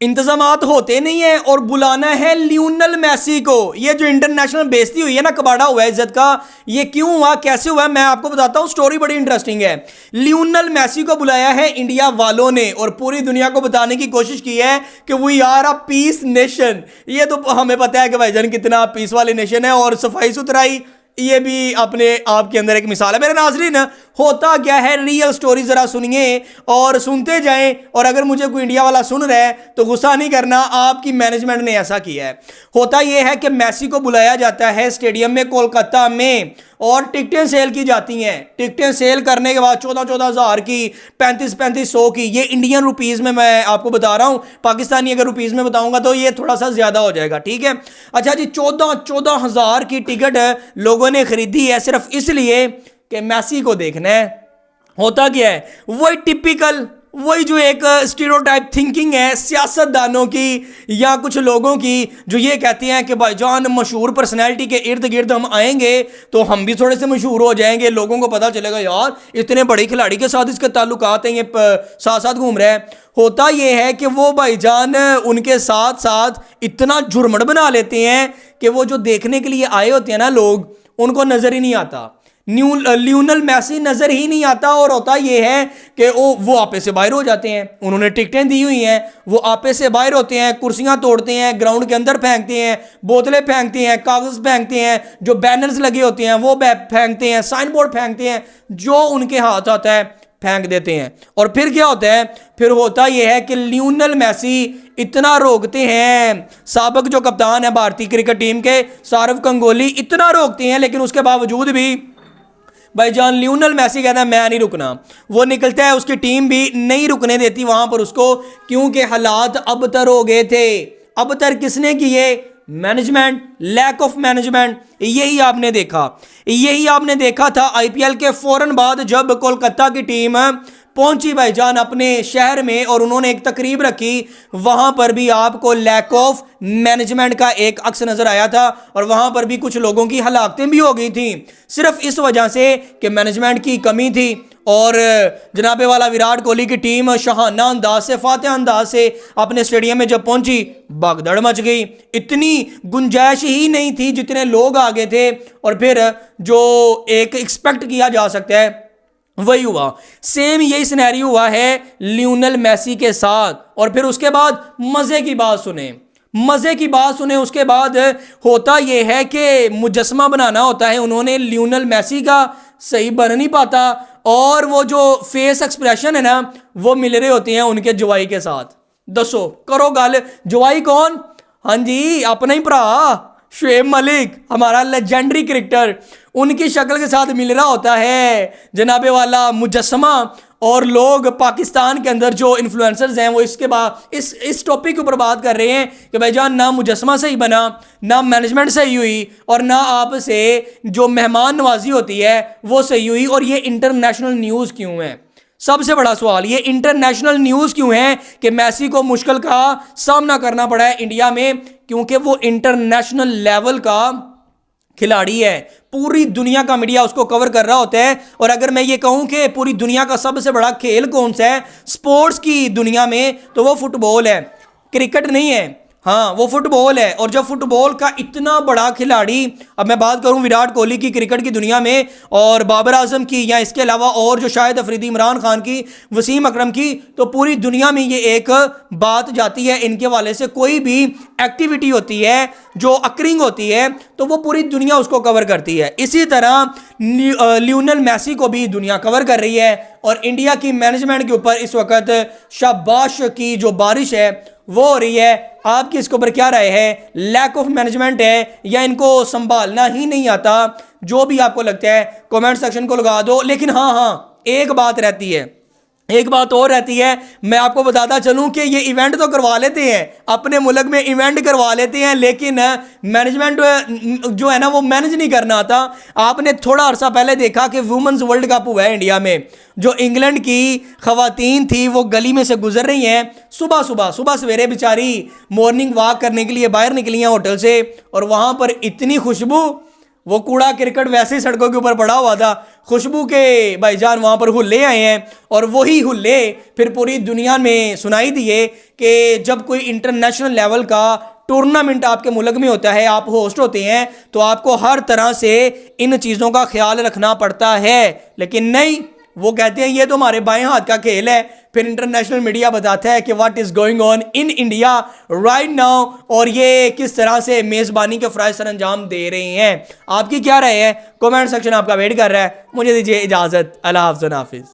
इंतजामात होते नहीं है और बुलाना है लियोनेल मेसी को। ये जो इंटरनेशनल बेइज्जती हुई है ना, कबाड़ा हुआ है इज्जत का, ये क्यों हुआ, कैसे हुआ, मैं आपको बताता हूं। स्टोरी बड़ी इंटरेस्टिंग है। लियोनेल मेसी को बुलाया है इंडिया वालों ने और पूरी दुनिया को बताने की कोशिश की है कि we are a peace nation. ये तो हमें पता है कि भाईजान कितना पीस वाले नेशन है, और सफाई सुथराई ये भी अपने आप के अंदर एक मिसाल है। मेरे नाजरीन, होता क्या है, रियल स्टोरी जरा सुनिए और सुनते जाएं। और अगर मुझे कोई इंडिया वाला सुन रहा है तो गुस्सा नहीं करना, आपकी मैनेजमेंट ने ऐसा किया है। होता यह है कि मेसी को बुलाया जाता है स्टेडियम में कोलकाता में और टिकटें सेल की जाती हैं। टिकटें सेल करने के बाद 14-14 हज़ार की, 35-3500 की, ये इंडियन रुपीस में मैं आपको बता रहा हूं। पाकिस्तानी अगर रुपीस में बताऊंगा तो ये थोड़ा सा ज्यादा हो जाएगा, ठीक है। अच्छा जी, 14-14 हज़ार की टिकट लोगों ने खरीदी है सिर्फ इसलिए कि मेसी को देखना है। होता क्या है, वही टिपिकल, वही जो एक स्टीरियोटाइप थिंकिंग है सियासतदानों की या कुछ लोगों की, जो ये कहते हैं कि भाईजान मशहूर पर्सनैलिटी के इर्द गिर्द हम आएंगे तो हम भी थोड़े से मशहूर हो जाएंगे, लोगों को पता चलेगा यार इतने बड़े खिलाड़ी के साथ इसके ताल्लुकात हैं, ये साथ साथ घूम रहे हैं। होता ये है कि वो भाईजान उनके साथ साथ इतना झुरमट बना लेते हैं कि वो जो देखने के लिए आए होते हैं ना लोग, उनको नजर ही नहीं आता, लियोनेल मेसी नजर ही नहीं आता। और होता यह है कि वो आपे से बाहर हो जाते हैं। उन्होंने टिकटें दी हुई हैं, वो आपे से बाहर होते हैं, कुर्सियां तोड़ते हैं, ग्राउंड के अंदर फेंकते हैं, बोतलें फेंकते हैं, कागज फेंकते हैं, जो बैनर्स लगे होते हैं वो फेंकते हैं, साइन बोर्ड फेंकते हैं, जो उनके हाथ आता है फेंक देते हैं। और फिर क्या होता है, फिर होता यह है कि लियोनेल मेसी इतना रोकते हैं, साबिक जो कप्तान है भारतीय क्रिकेट टीम के सौरव गंगोली इतना रोकते हैं, लेकिन उसके बावजूद भी भाईजान लियोनेल मेसी कहता है मैं नहीं रुकना। वो निकलता है, उसकी टीम भी नहीं रुकने देती वहां पर उसको, क्योंकि हालात अबतर हो गए थे। अबतर किसने किए? Management, lack of management. यही आपने देखा था आईपीएल के फौरन बाद जब कोलकाता की टीम पहुंची भाईजान अपने शहर में और उन्होंने एक तकरीब रखी, वहां पर भी आपको लैक ऑफ मैनेजमेंट का एक अक्स नजर आया था और वहां पर भी कुछ लोगों की हलाकतें भी हो गई थी, सिर्फ इस वजह से कि मैनेजमेंट की कमी थी। और जनाबे वाला विराट कोहली की टीम शाहाना अंदाज से, फातिहा अंदाज से अपने स्टेडियम में जब पहुंची, भगदड़ मच गई। इतनी गुंजाइश ही नहीं थी जितने लोग आ गए थे, और फिर जो एक एक्सपेक्ट किया जा सकता है वही हुआ। सेम यही सिनेरियो हुआ है लियोनेल मेसी के साथ। और फिर उसके बाद मजे की बात सुने, उसके बाद होता यह है कि मुजस्मा बनाना होता है उन्होंने लियोनेल मेसी का, सही बन नहीं पाता, और वो जो फेस एक्सप्रेशन है ना, वो मिल रहे होते हैं उनके जवाई के साथ। दसो करो गल, जवाई कौन? हाँ जी, अपना ही भरा शुएब मलिक, हमारा लेजेंडरी क्रिकेटर, उनकी शक्ल के साथ मिल रहा होता है जनाबे वाला मुजस्समा। और लोग पाकिस्तान के अंदर जो इन्फ्लुएंसर्स हैं वो इसके बाद इस टॉपिक के ऊपर बात कर रहे हैं कि भाईजान ना मुजस्समा सही बना, ना मैनेजमेंट सही हुई, और ना आपसे जो मेहमान नवाजी होती है वो सही हुई। और ये इंटरनेशनल न्यूज़ क्यों है? सबसे बड़ा सवाल, ये इंटरनेशनल न्यूज़ क्यों है कि मेसी को मुश्किल का सामना करना पड़ा है इंडिया में? क्योंकि वो इंटरनेशनल लेवल का खिलाड़ी है, पूरी दुनिया का मीडिया उसको कवर कर रहा होता है। और अगर मैं ये कहूं कि पूरी दुनिया का सबसे बड़ा खेल कौन सा है स्पोर्ट्स की दुनिया में, तो वो फुटबॉल है, क्रिकेट नहीं है। हाँ, वो फुटबॉल है। और जब फुटबॉल का इतना बड़ा खिलाड़ी, अब मैं बात करूं विराट कोहली की क्रिकेट की दुनिया में, और बाबर आजम की, या इसके अलावा और जो शाहिद अफरीदी, इमरान खान की, वसीम अकरम की, तो पूरी दुनिया में ये एक बात जाती है इनके वाले से। कोई भी एक्टिविटी होती है जो अक्रिंग होती है तो वो पूरी दुनिया उसको कवर करती है। इसी तरह लियोनेल मेसी को भी दुनिया कवर कर रही है। और इंडिया की मैनेजमेंट के ऊपर इस वक्त शाबाश की जो बारिश है वो हो रही है। आपकी इसके ऊपर क्या राय है? लैक ऑफ मैनेजमेंट है या इनको संभालना ही नहीं आता? जो भी आपको लगता है कमेंट सेक्शन को लगा दो। लेकिन हाँ, एक बात और रहती है, मैं आपको बताता चलूं कि ये इवेंट तो करवा लेते हैं, अपने मुल्क में इवेंट करवा लेते हैं, लेकिन मैनेजमेंट जो है ना वो मैनेज नहीं करना आता। आपने थोड़ा अरसा पहले देखा कि वुमेन्स वर्ल्ड कप हुआ है इंडिया में, जो इंग्लैंड की खवातीन थी वो गली में से गुजर रही हैं, सुबह सवेरे बेचारी मॉर्निंग वॉक करने के लिए बाहर निकली हैं होटल से, और वहां पर इतनी खुशबू, वो कूड़ा क्रिकेट वैसे ही सड़कों के ऊपर पड़ा हुआ था। खुशबू के भाईजान वहाँ पर हुल्ले आए हैं और वही हुल्ले फिर पूरी दुनिया में सुनाई दिए कि जब कोई इंटरनेशनल लेवल का टूर्नामेंट आपके मुल्क में होता है, आप होस्ट होते हैं, तो आपको हर तरह से इन चीज़ों का ख्याल रखना पड़ता है। लेकिन नहीं, वो कहते हैं ये तो हमारे बाएं हाथ का खेल है। फिर इंटरनेशनल मीडिया बताता है कि what is going on in India right now, और ये किस तरह से मेज़बानी के फ़राइज़ सर अंजाम दे रहे हैं। आपकी क्या राय है? कमेंट सेक्शन आपका वेट कर रहा है। मुझे दीजिए इजाज़त। अल्लाह हाफ़िज़।